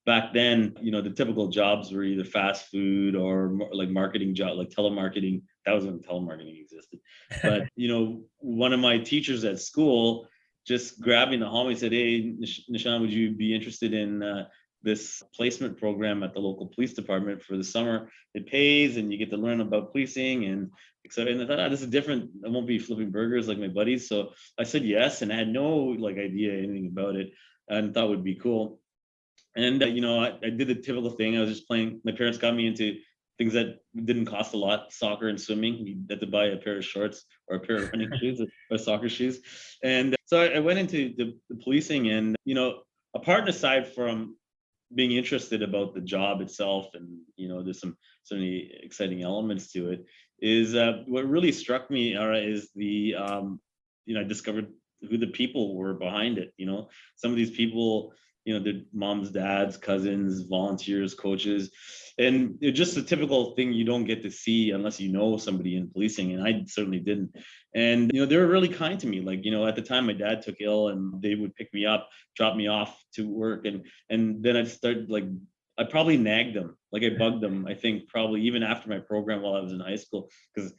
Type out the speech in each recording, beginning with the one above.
back then, the typical jobs were either fast food or like marketing job, like telemarketing. That was when telemarketing existed. But, one of my teachers at school just grabbed me in the hallway and said, "Hey, Nishan, would you be interested in this placement program at the local police department for the summer? It pays and you get to learn about policing and etc." And I thought, this is different. I won't be flipping burgers like my buddies. So I said yes, and I had no like idea anything about it, and thought it would be cool. And I did the typical thing. I was just playing. My parents got me into things that didn't cost a lot: soccer and swimming. You had to buy a pair of shorts or a pair of running shoes or soccer shoes. And so I went into the policing, and apart and aside from being interested about the job itself, and there's some certainly exciting elements to it, is what really struck me is the I discovered who the people were behind it. Some of these people, their moms, dads, cousins, volunteers, coaches, and it's just a typical thing you don't get to see unless you know somebody in policing, and I certainly didn't. And they were really kind to me. Like, at the time my dad took ill, and they would pick me up, drop me off to work, and then I'd start like, I probably nagged them, like I bugged them, I think probably even after my program while I was in high school, because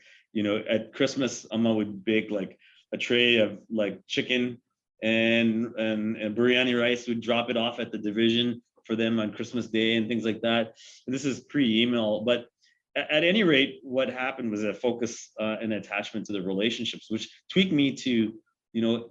at Christmas Amma would bake like a tray of like chicken and biryani rice. Would drop it off at the division for them on Christmas Day and things like that. And this is pre-email, but at any rate, what happened was a focus and attachment to the relationships, which tweaked me to,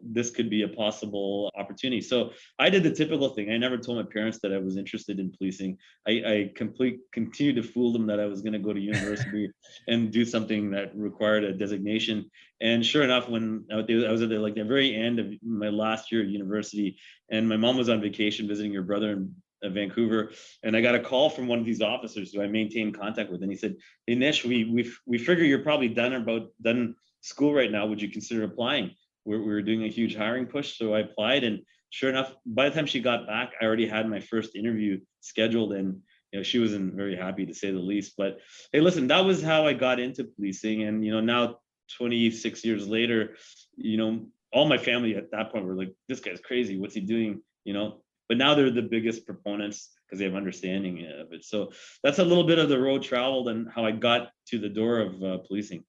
this could be a possible opportunity. So I did the typical thing. I never told my parents that I was interested in policing. I continued to fool them that I was going to go to university and do something that required a designation. And sure enough, when I was at the very end of my last year at university, and my mom was on vacation visiting her brother in Vancouver, and I got a call from one of these officers who I maintained contact with, and he said, "Hey Nish, we figure you're probably done school right now. Would you consider applying? We're doing a huge hiring push." So I applied, and sure enough, by the time she got back, I already had my first interview scheduled, and she wasn't very happy, to say the least. But hey, listen, that was how I got into policing, and now 26 years later, all my family at that point were like, "This guy's crazy. What's he doing?" But now they're the biggest proponents because they have understanding of it. So that's a little bit of the road traveled and how I got to the door of policing.